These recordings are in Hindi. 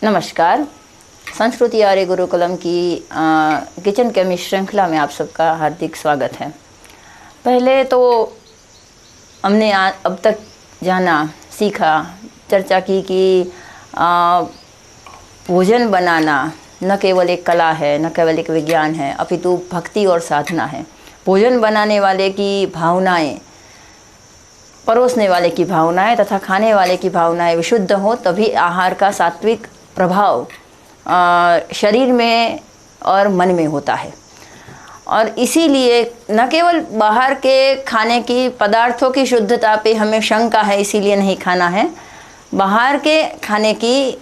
नमस्कार। संस्कृति आर्य गुरुकुलम की किचन केमिस्ट श्रृंखला में आप सबका हार्दिक स्वागत है। पहले तो हमने अब तक जाना, सीखा, चर्चा की कि भोजन बनाना न केवल एक कला है, न केवल एक विज्ञान है, अपितु भक्ति और साधना है। भोजन बनाने वाले की भावनाएं, परोसने वाले की भावनाएं तथा खाने वाले की भावनाएं विशुद्ध हो, तभी आहार का सात्विक प्रभाव शरीर में और मन में होता है। और इसीलिए न केवल बाहर के खाने की पदार्थों की शुद्धता पे हमें शंका है, इसीलिए नहीं खाना है। बाहर के खाने की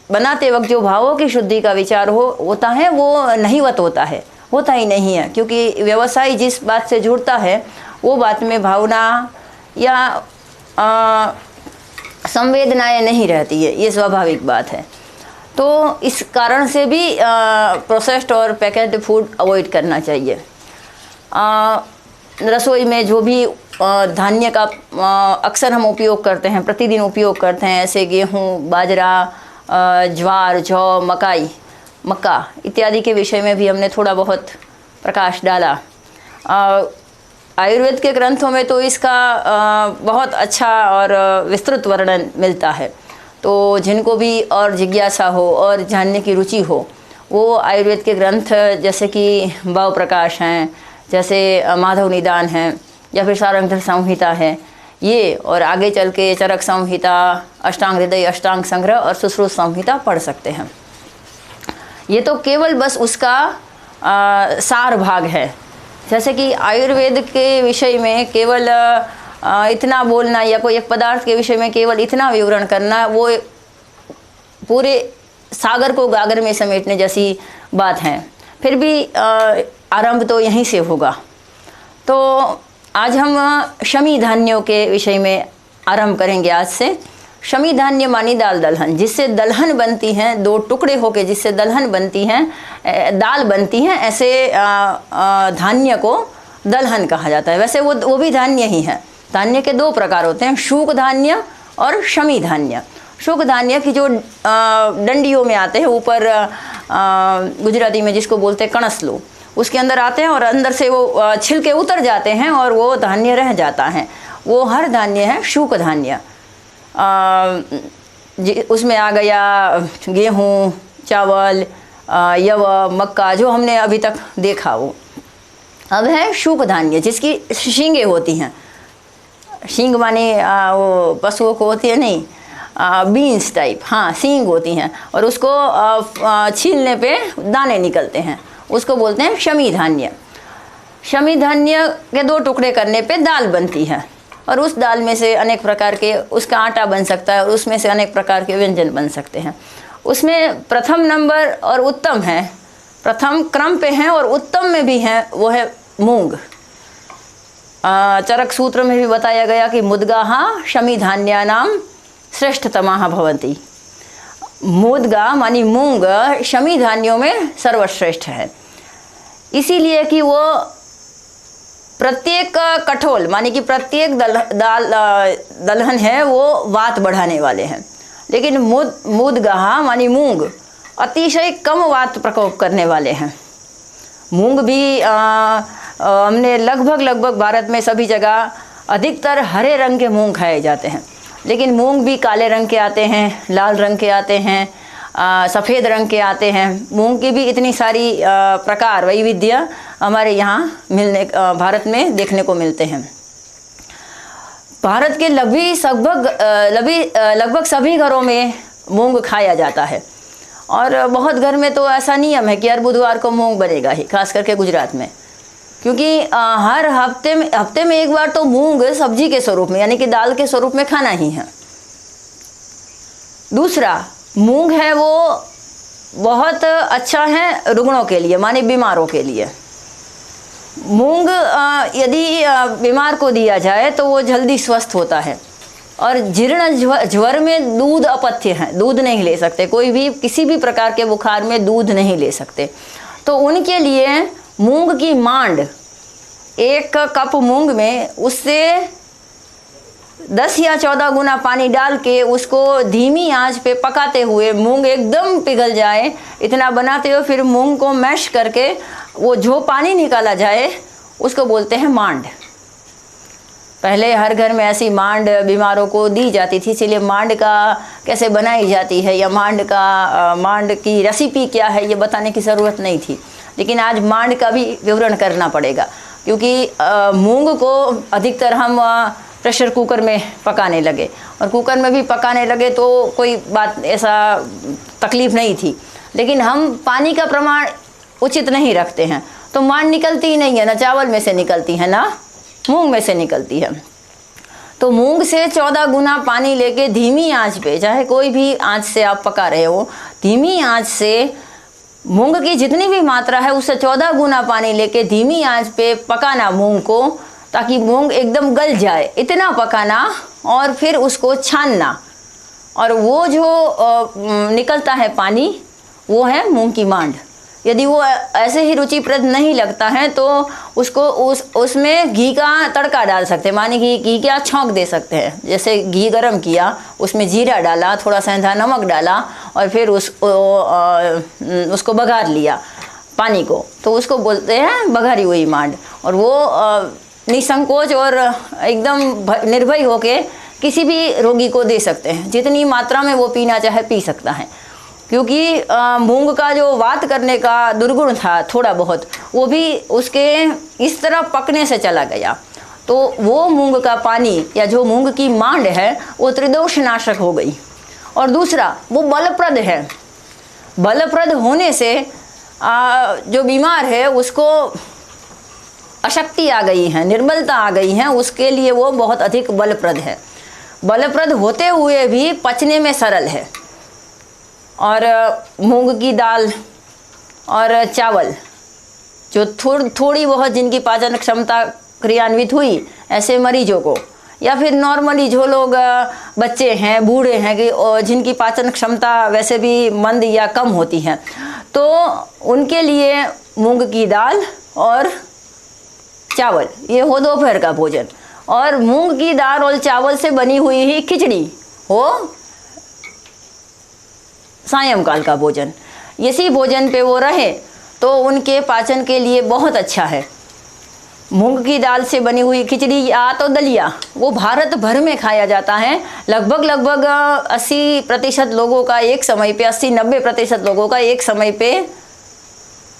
बनाते वक्त जो भावों की शुद्धि का विचार होता है वो नहीवत होता है, होता ही नहीं है। क्योंकि व्यवसायी जिस बात से जुड़ता है वो बात में भावना या संवेदनाएं नहीं रहती है, ये स्वाभाविक बात है। तो इस कारण से भी प्रोसेस्ड और पैकेज्ड फूड अवॉइड करना चाहिए। रसोई में जो भी धान्य का अक्सर हम उपयोग करते हैं, प्रतिदिन उपयोग करते हैं, ऐसे गेहूँ, बाजरा, ज्वार, जौ, मक्का इत्यादि के विषय में भी हमने थोड़ा बहुत प्रकाश डाला। आयुर्वेद के ग्रंथों में तो इसका बहुत अच्छा और विस्तृत वर्णन मिलता है। तो जिनको भी और जिज्ञासा हो और जानने की रुचि हो, वो आयुर्वेद के ग्रंथ जैसे कि भाव प्रकाश हैं, जैसे माधव निदान हैं, या फिर सारंगधर संहिता है, ये और आगे चल के चरक संहिता, अष्टांग हृदय, अष्टांग संग्रह और सुश्रुत संहिता पढ़ सकते हैं। ये तो केवल बस उसका सार भाग है। जैसे कि आयुर्वेद के विषय में केवल इतना बोलना या कोई एक पदार्थ के विषय में केवल इतना विवरण करना, वो पूरे सागर को गागर में समेटने जैसी बात है। फिर भी आरंभ तो यहीं से होगा। तो आज हम शमी धान्यों के विषय में आरंभ करेंगे। आज से शमी धान्य मानी दाल दलहन, जिससे दलहन बनती हैं, दो टुकड़े होके जिससे दलहन बनती हैं, दाल बनती हैं, ऐसे धान्य को दलहन कहा जाता है। वैसे वो भी धान्य ही है। धान्य के दो प्रकार होते हैं, शूक धान्य और शमी धान्य। शूक धान्य की जो डंडियों में आते हैं, ऊपर गुजराती में जिसको बोलते हैं कणसलो, उसके अंदर आते हैं और अंदर से वो छिलके उतर जाते हैं और वो धान्य रह जाता है। वो हर धान्य है शूक धान्य। उसमें आ गया गेहूँ, चावल, यव, मक्का, जो हमने अभी तक देखा वो। अब है शूक धान्य जिसकी शींगें होती हैं। शींग माने वो पशुओं को होती है, नहीं, बीन्स टाइप, हाँ, सींग होती हैं और उसको छीलने पे दाने निकलते हैं, उसको बोलते हैं शमी धान्य। शमी धान्य के दो टुकड़े करने पे दाल बनती है और उस दाल में से अनेक प्रकार के, उसका आटा बन सकता है और उसमें से अनेक प्रकार के व्यंजन बन सकते हैं। उसमें प्रथम नंबर और उत्तम है, प्रथम क्रम पे हैं और उत्तम में भी हैं, वो है मूंग। चरक सूत्र में भी बताया गया कि मुद्गाः शमी धान्यानां श्रेष्ठतमाः भवन्ति। मुद्गा मानी मूंग शमी धान्यों में सर्वश्रेष्ठ है, इसीलिए कि वो प्रत्येक कठोल मानी कि प्रत्येक दलहन है वो वात बढ़ाने वाले हैं। लेकिन मुद्गाः मानी मूंग अतिशय कम वात प्रकोप करने वाले हैं। मूंग भी हमने लगभग भारत में सभी जगह अधिकतर हरे रंग के मूंग खाए जाते हैं, लेकिन मूंग भी काले रंग के आते हैं, लाल रंग के आते हैं, सफ़ेद रंग के आते हैं। मूंग की भी इतनी सारी प्रकार, वैविध्य हमारे यहाँ भारत में देखने को मिलते हैं। भारत के लगभग सभी घरों में मूंग खाया जाता है और बहुत घर में तो ऐसा नियम है कि हर बुधवार को मूंग बनेगा ही, खास करके गुजरात में, क्योंकि हर हफ्ते में एक बार तो मूंग सब्जी के स्वरूप में यानी कि दाल के स्वरूप में खाना ही है। दूसरा, मूंग है वो बहुत अच्छा है रुग्णों के लिए, माने बीमारों के लिए। मूंग यदि बीमार को दिया जाए तो वो जल्दी स्वस्थ होता है। और जीर्ण ज्वर में दूध अपथ्य है, दूध नहीं ले सकते, कोई भी किसी भी प्रकार के बुखार में दूध नहीं ले सकते, तो उनके लिए मूंग की मांड, एक कप मूंग में उससे 10 या 14 गुना पानी डाल के उसको धीमी आंच पे पकाते हुए मूंग एकदम पिघल जाए इतना बनाते हुए फिर मूंग को मैश करके वो जो पानी निकाला जाए उसको बोलते हैं मांड। पहले हर घर में ऐसी मांड बीमारों को दी जाती थी, इसीलिए मांड का कैसे बनाई जाती है या मांड की रेसिपी क्या है ये बताने की ज़रूरत नहीं थी। लेकिन आज मांड का भी विवरण करना पड़ेगा, क्योंकि मूंग को अधिकतर हम प्रेशर कुकर में पकाने लगे, और कुकर में भी पकाने लगे तो कोई बात ऐसा तकलीफ़ नहीं थी, लेकिन हम पानी का प्रमाण उचित नहीं रखते हैं तो मांड निकलती ही नहीं है, ना चावल में से निकलती है ना मूंग में से निकलती है। तो मूंग से 14 गुना पानी लेके धीमी आंच पे, चाहे कोई भी आंच से आप पका रहे हो, धीमी आंच से मूंग की जितनी भी मात्रा है उससे 14 गुना पानी लेके धीमी आंच पे पकाना मूंग को, ताकि मूंग एकदम गल जाए, इतना पकाना, और फिर उसको छानना, और वो जो निकलता है पानी वो है मूंग की मांड। यदि वो ऐसे ही रुचिप्रद नहीं लगता है तो उसको उसमें घी का तड़का डाल सकते हैं, माने कि घी का छौंक दे सकते हैं। जैसे घी गरम किया, उसमें जीरा डाला, थोड़ा सेंधा नमक डाला, और फिर उसको बघार लिया पानी को, तो उसको बोलते हैं बघारी हुई मांड। और वो निसंकोच और एकदम निर्भय होके किसी भी रोगी को दे सकते हैं, जितनी मात्रा में वो पीना चाहे पी सकता है। क्योंकि मूंग का जो वात करने का दुर्गुण था थोड़ा बहुत, वो भी उसके इस तरह पकने से चला गया, तो वो मूंग का पानी या जो मूंग की मांड है वो त्रिदोष नाशक हो गई। और दूसरा, वो बलप्रद है। बलप्रद होने से जो बीमार है उसको अशक्ति आ गई है, निर्बलता आ गई है, उसके लिए वो बहुत अधिक बलप्रद है। बलप्रद होते हुए भी पचने में सरल है। और मूंग की दाल और चावल जो थोड़ी बहुत जिनकी पाचन क्षमता क्रियान्वित हुई, ऐसे मरीजों को, या फिर नॉर्मली जो लोग बच्चे हैं, बूढ़े हैं, कि जिनकी पाचन क्षमता वैसे भी मंद या कम होती है, तो उनके लिए मूंग की दाल और चावल ये हो दोपहर का भोजन। और मूंग की दाल और चावल से बनी हुई ही खिचड़ी हो सायंकाल का भोजन। इसी भोजन पे वो रहे तो उनके पाचन के लिए बहुत अच्छा है। मूंग की दाल से बनी हुई खिचड़ी या तो दलिया, वो भारत भर में खाया जाता है। लगभग 80% लोगों का एक समय पे, 80-90% लोगों का एक समय पे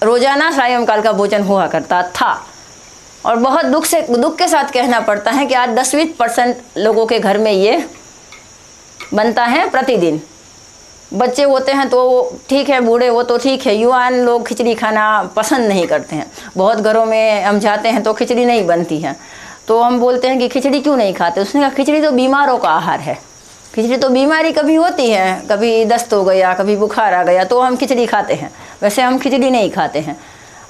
रोजाना सायंकाल का भोजन हुआ करता था। और बहुत दुख के साथ कहना पड़ता है कि आज 10-20% लोगों के घर में ये बनता है प्रतिदिन। बच्चे होते हैं तो ठीक है, बूढ़े वो तो ठीक है, युवान लोग खिचड़ी खाना पसंद नहीं करते हैं। बहुत घरों में हम जाते हैं तो खिचड़ी नहीं बनती है, तो हम बोलते हैं कि खिचड़ी क्यों नहीं खाते। उसने कहा खिचड़ी तो बीमारों का आहार है, खिचड़ी तो बीमारी कभी होती है, कभी दस्त हो गया, कभी बुखार आ गया तो हम खिचड़ी खाते हैं, वैसे हम खिचड़ी नहीं खाते हैं।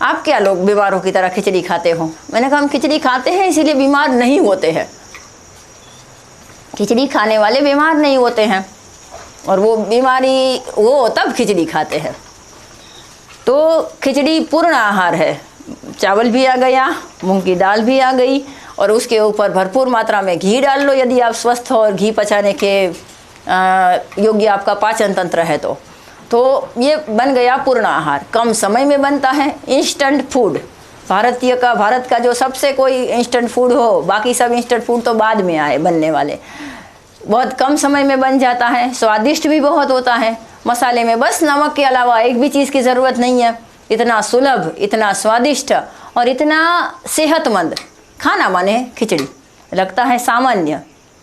आप क्या लोग बीमारों की तरह खिचड़ी खाते हो? मैंने कहा हम खिचड़ी खाते हैं इसीलिए बीमार नहीं होते हैं। खिचड़ी खाने वाले बीमार नहीं होते हैं, और वो बीमारी वो तब खिचड़ी खाते हैं। तो खिचड़ी पूर्ण आहार है। चावल भी आ गया, मूंग की दाल भी आ गई, और उसके ऊपर भरपूर मात्रा में घी डाल लो यदि आप स्वस्थ हो और घी पचाने के योग्य आपका पाचन तंत्र है तो ये बन गया पूर्ण आहार। कम समय में बनता है, इंस्टेंट फूड। भारत का जो सबसे कोई इंस्टेंट फूड हो, बाकी सब इंस्टेंट फूड तो बाद में आए बनने वाले। बहुत कम समय में बन जाता है, स्वादिष्ट भी बहुत होता है। मसाले में बस नमक के अलावा एक भी चीज़ की ज़रूरत नहीं है। इतना सुलभ, इतना स्वादिष्ट और इतना सेहतमंद खाना माने खिचड़ी। लगता है सामान्य,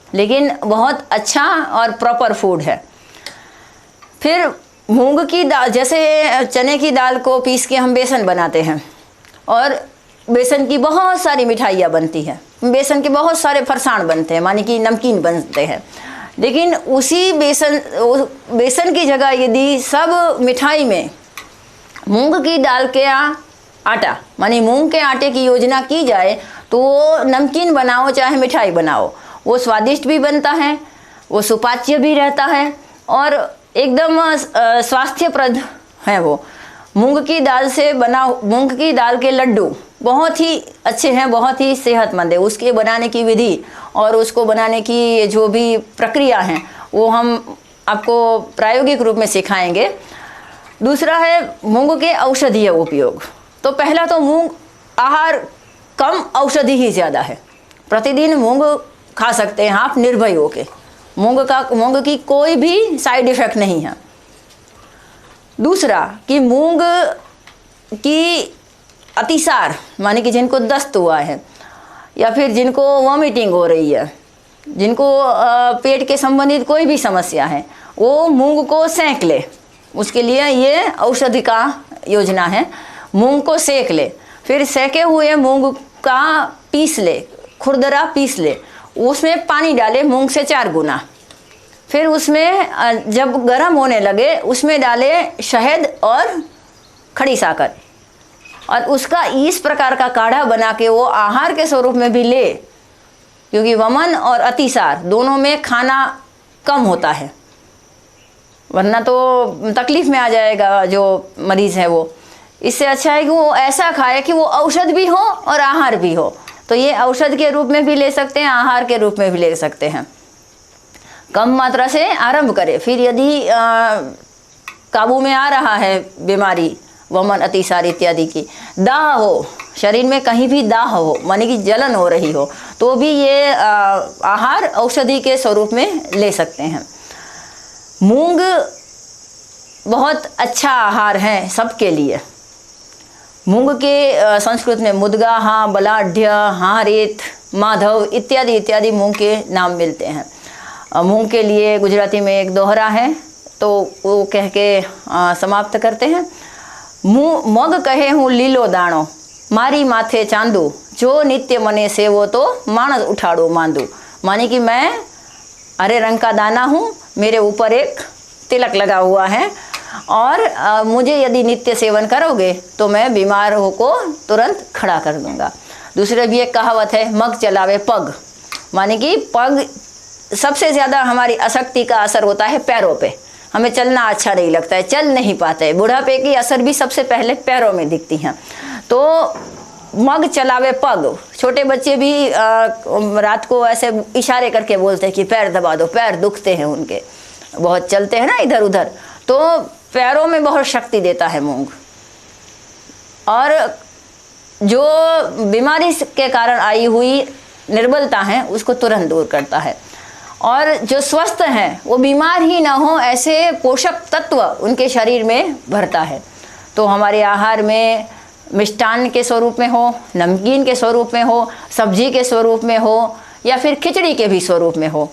लेकिन बहुत अच्छा और प्रॉपर फूड है। फिर मूंग की दाल, जैसे चने की दाल को पीस के हम बेसन बनाते हैं, और बेसन की बहुत सारी मिठाइयाँ बनती हैं, बेसन के बहुत सारे फरसाण बनते हैं, माने कि नमकीन बनते हैं। लेकिन उसी बेसन की जगह यदि सब मिठाई में मूंग की दाल के आटा माने मूंग के आटे की योजना की जाए तो वो नमकीन बनाओ चाहे मिठाई बनाओ, वो स्वादिष्ट भी बनता है, वो सुपाच्य भी रहता है, और एकदम स्वास्थ्यप्रद है। वो मूंग की दाल से बना, मूंग की दाल के लड्डू बहुत ही अच्छे हैं, बहुत ही सेहतमंद है। उसके बनाने की विधि और उसको बनाने की जो भी प्रक्रिया है वो हम आपको प्रायोगिक रूप में सिखाएंगे। दूसरा है मूंग के औषधीय उपयोग। तो पहला तो मूंग आहार कम, औषधि ही ज़्यादा है। प्रतिदिन मूंग खा सकते हैं आप निर्भय होके। मूंग की कोई भी साइड इफ़ेक्ट नहीं है। दूसरा कि मूंग की अतिसार, माने कि जिनको दस्त हुआ है या फिर जिनको वॉमिटिंग हो रही है, जिनको पेट के संबंधित कोई भी समस्या है, वो मूंग को सेंक ले। उसके लिए ये औषधि का योजना है। मूंग को सेक ले, फिर सेके हुए मूंग का पीस ले, खुरदरा पीस ले, उसमें पानी डाले मूंग से 4 गुना। फिर उसमें जब गर्म होने लगे उसमें डाले शहद और खड़ी साकर, और उसका इस प्रकार का काढ़ा बना के वो आहार के स्वरूप में भी ले, क्योंकि वमन और अतिसार दोनों में खाना कम होता है, वरना तो तकलीफ में आ जाएगा जो मरीज़ है वो। इससे अच्छा है कि वो ऐसा खाए कि वो औषध भी हो और आहार भी हो। तो ये औषध के रूप में भी ले सकते हैं, आहार के रूप में भी ले सकते हैं। कम मात्रा से आरंभ करें, फिर यदि काबू में आ रहा है बीमारी, वमन, अतिसार इत्यादि की, दाह हो, शरीर में कहीं भी दाह हो, माने कि जलन हो रही हो, तो भी ये आहार औषधि के स्वरूप में ले सकते हैं। मूंग बहुत अच्छा आहार है सबके लिए। मूंग के संस्कृत में मुदगा, हाँ, बलाढ्य, हाँ, रेत, माधव इत्यादि इत्यादि मूंग के नाम मिलते हैं। मूंग के लिए गुजराती में एक दोहरा है, तो वो कह के समाप्त करते हैं। मग कहे हूँ लीलो दाणो, मारी माथे चांदू, जो नित्य मने सेवो तो मानस उठाड़ो मांदू। माने कि मैं हरे रंग का दाना हूँ, मेरे ऊपर एक तिलक लगा हुआ है, और मुझे यदि नित्य सेवन करोगे तो मैं बीमारों को तुरंत खड़ा कर दूंगा। दूसरे भी एक कहावत है, मग चलावे पग, माने कि पग सबसे ज़्यादा हमारी अशक्ति का असर होता है पैरों पे। हमें चलना अच्छा नहीं लगता है, चल नहीं पाते हैं। बुढ़ापे की असर भी सबसे पहले पैरों में दिखती हैं। तो मग चलावे पग, छोटे बच्चे भी रात को ऐसे इशारे करके बोलते हैं कि पैर दबा दो, पैर दुखते हैं उनके, बहुत चलते हैं ना इधर उधर, तो पैरों में बहुत शक्ति देता है मूंग। और जो बीमारी के कारण आई हुई निर्बलता है उसको तुरंत दूर करता है, और जो स्वस्थ हैं वो बीमार ही ना हो ऐसे पोषक तत्व उनके शरीर में भरता है। तो हमारे आहार में मिष्टान्न के स्वरूप में हो, नमकीन के स्वरूप में हो, सब्जी के स्वरूप में हो, या फिर खिचड़ी के भी स्वरूप में हो,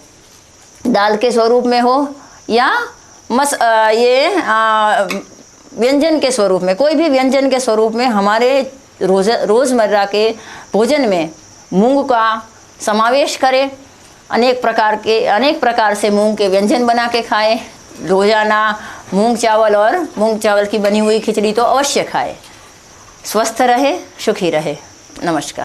दाल के स्वरूप में हो, या व्यंजन के स्वरूप में, कोई भी व्यंजन के स्वरूप में हमारे रोज़मर्रा के भोजन में मूंग का समावेश करें। अनेक प्रकार से मूंग के व्यंजन बना के खाएं। रोज़ाना मूंग चावल और मूंग चावल की बनी हुई खिचड़ी तो अवश्य खाएं। स्वस्थ रहे, सुखी रहे। नमस्कार।